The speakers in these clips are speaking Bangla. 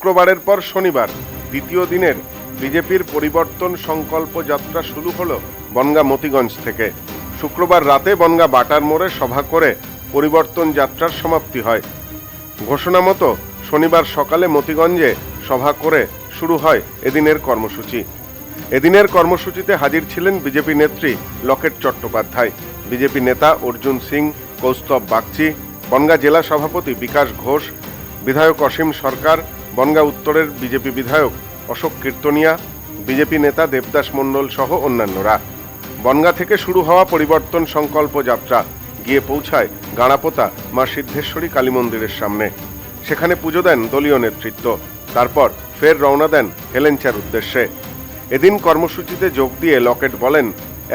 শুক্রবারের পর শনিবার দ্বিতীয় দিনের বিজেপির পরিবর্তন সংকল্প যাত্রা শুরু হলো বনগাঁ মতিগঞ্জ থেকে। শুক্রবার রাতে বনগাঁ বাটার মোড়ে সভা করে পরিবর্তন যাত্রার সমাপ্তি হয়। ঘোষণা মতো শনিবার সকালে মতিগঞ্জে সভা করে শুরু হয় এদিনের কর্মসূচি। এদিনের কর্মসূচিতে হাজির ছিলেন বিজেপি নেত্রী লকেট চট্টোপাধ্যায়, বিজেপি নেতা অর্জুন সিং, কৌস্তব বাগচি, বনগাঁ জেলা সভাপতি বিকাশ ঘোষ, বিধায়ক অসীম সরকার, বনগাঁ উত্তরের বিজেপি বিধায়ক অশোক কীর্তনিয়া, বিজেপি নেতা দেবদাস মণ্ডল সহ অন্যান্যরা। বনগাঁ থেকে শুরু হওয়া পরিবর্তন সংকল্প যাত্রা গিয়ে পৌঁছায় গাঁড়াপোতা মা সিদ্ধেশ্বরী কালী মন্দিরের সামনে। সেখানে পুজো দেন দলীয় নেতৃত্ব। তারপর ফের রওনা দেন হেলেঞ্চার উদ্দেশ্যে। এদিন কর্মসূচিতে যোগ দিয়ে লকেট বলেন,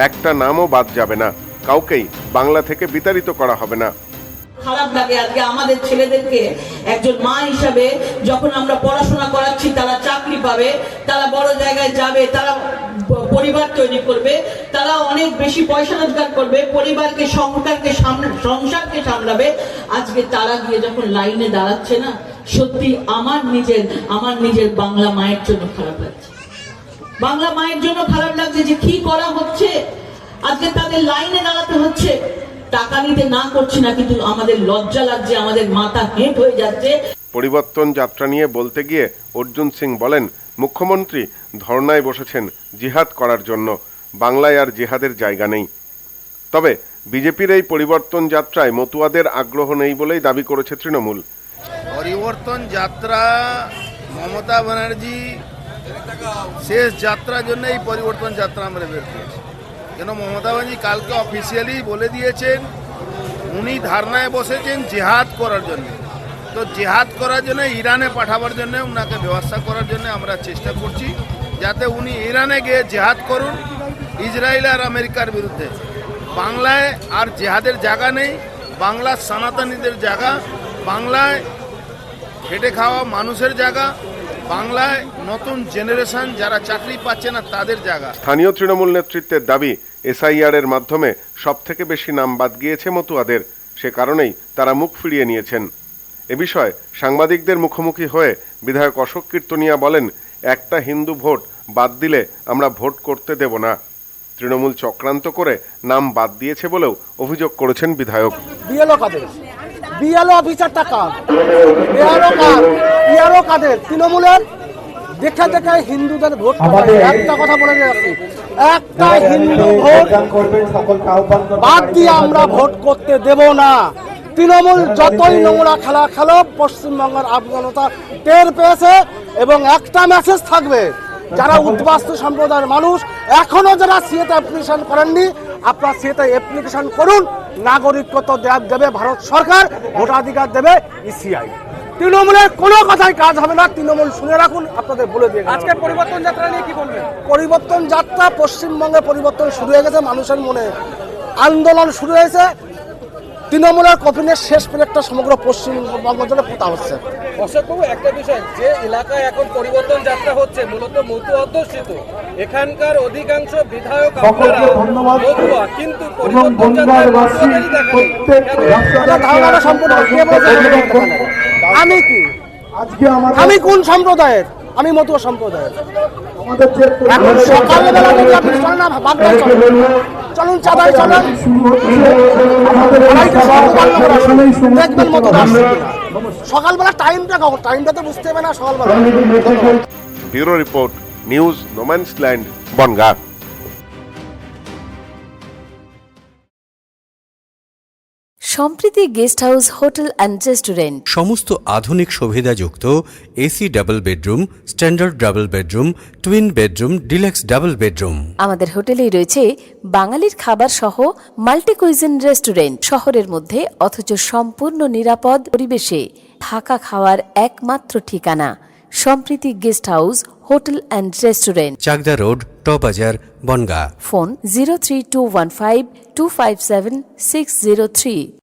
একটা নামও বাদ যাবে না, কাউকেই বাংলা থেকে বিতাড়িত করা হবে না। খারাপ লাগে আজকে আমাদের ছেলেদেরকে একজন মা হিসাবে যখন আমরা পড়াশোনা করাচ্ছি, তারা চাকরি পাবে, তারা বড় জায়গায় যাবে, তারা পরিবার তৈরি করবে, তারা অনেক বেশি পয়সা রোজগার করবে, পরিবারকে সংসারকে সামলাবে। আজকে তারা গিয়ে যখন লাইনে দাঁড়াচ্ছে না, সত্যি আমার নিজের বাংলা মায়ের জন্য খারাপ লাগছে। বাংলা মায়ের জন্য খারাপ লাগছে যে কি করা হচ্ছে। আজকে তাদের লাইনে দাঁড়াতে হচ্ছে। টাকা নিতে না করছি না, কিন্তু আমাদের লজ্জা লাগছে, আমাদের মাথা হেঁট হয়ে যাচ্ছে। পরিবর্তন যাত্রা নিয়ে বলতে গিয়ে অর্জুন সিং বলেন, মুখ্যমন্ত্রী ধর্নায় বসেছেন জিহাদ করার জন্য, বাংলায় আর জিহাদের জায়গা নেই। তবে বিজেপির এই পরিবর্তন যাত্রায় মতুয়াদের আগ্রহ নেই বলেই দাবি করেছে তৃণমূল। পরিবর্তন যাত্রা মমতা ব্যানার্জি শেষ যাত্রার জন্য এই পরিবর্তন যাত্রা আমরা বের করেছি। কেন মমতা ব্যানার্জি কালকে অফিসিয়ালি বলে দিয়েছেন উনি ধারণায় বসেছেন জিহাদ করার জন্য। তো জিহাদ করার জন্য ইরানে পাঠাবার জন্য ওনাকে ব্যবস্থা করার জন্য আমরা চেষ্টা করছি, যাতে উনি ইরানে গিয়ে জিহাদ করুন ইসরায়েল আর আমেরিকার বিরুদ্ধে। বাংলায় আর জিহাদের জায়গা নেই, বাংলার সনাতনীদের জায়গা, বাংলায় খেটে খাওয়া মানুষের জায়গা, বাংলায় নতুন জেনারেশন যারা চাকরি পাচ্ছে না তাদের জায়গা। স্থানীয় তৃণমূল নেতৃত্বের দাবি, এসআইআর এর মাধ্যমে সবথেকে বেশি নাম বাদ গিয়েছে মতুয়াদের, সে কারণেই তারা মুখ ফিরিয়ে নিয়েছেন। এ বিষয়ে সাংবাদিকদের মুখোমুখি হয়ে বিধায়ক অশোক কীর্তনিয়া বলেন, একটা হিন্দু ভোট বাদ দিলে আমরা ভোট করতে দেব না। তৃণমূল চক্রান্ত করে নাম বাদ দিয়েছে বলেও অভিযোগ করেছেন বিধায়ক। বিএলও অফিসারটা কার? বিএলও কাদের? তৃণমূলের। দেখে দেখে হিন্দুদের ভোট একটা কথা বলে যাচ্ছি, একটা হিন্দু ভোট বাদ দিয়ে আমরা ভোট করতে দেব না। তৃণমূল যতই নোংরা খেলা খেলো, পশ্চিমবঙ্গের আফগানতা টের পেয়েছে। এবং একটা মেসেজ থাকবে, যারা উদ্বাস্তু সম্প্রদায়ের মানুষ এখনো যারা সিএতে অ্যাপ্লিকেশন করেননি, আপনারা সিএতে অ্যাপ্লিকেশন করুন। নাগরিকত্ব দেবে ভারত সরকার, ভোটাধিকার দেবে ইসিআই। তৃণমূলের কোনো কথাই কাজ হবে না। তৃণমূল শুনে রাখুন, আপনাদের বলে দিয়ে। আজকে পরিবর্তন যাত্রা নিয়ে কি বলবেন? পরিবর্তন যাত্রা পশ্চিমবঙ্গে পরিবর্তন শুরু হয়ে গেছে, মানুষের মনে আন্দোলন শুরু হয়েছে। তৃণমূলের কফিনের শেষ প্লেটটা সমগ্র পশ্চিমবঙ্গ জুড়ে পোতা হচ্ছে। অশোকবাবু, একটা বিষয়, যে এলাকায় এখন পরিবর্তন যাত্রা হচ্ছে মূলত মতুয়া অধ্যুষিত, এখানকার অধিকাংশ বিধায়ক মতুয়া, কিন্তু পরিবর্তন যাত্রায় মতুয়াদেরই দেখা নেই। আমি কি? আমি কোন সম্প্রদায়ের? আমি মতুয়া সম্প্রদায়ের। এখন সকালবেলা চলুন চাঁদায় চলেন, দেখবেন মতো সকালবেলা টাইমটা তো বুঝতে হবে না সকালবেলা। Bureau report, news no man's land, Bangaon. Sampriti guest house, hotel and restaurant. সমস্ত আধুনিক সুবিধাযুক্ত AC double bedroom, standard double bedroom, twin bedroom, deluxe double bedroom. আমাদের হোটেলেই রয়েছে বাঙালির খাবার সহ মাল্টি কুইজিন রেস্টুরেন্ট। শহরের মধ্যে অথচ সম্পূর্ণ নিরাপদ পরিবেশে থাকা খাওয়ার একমাত্র ঠিকানা Sampriti guest house, hotel and restaurant, Chakdah road, টবাজার, বনগাঁ। ফোন 03215257603।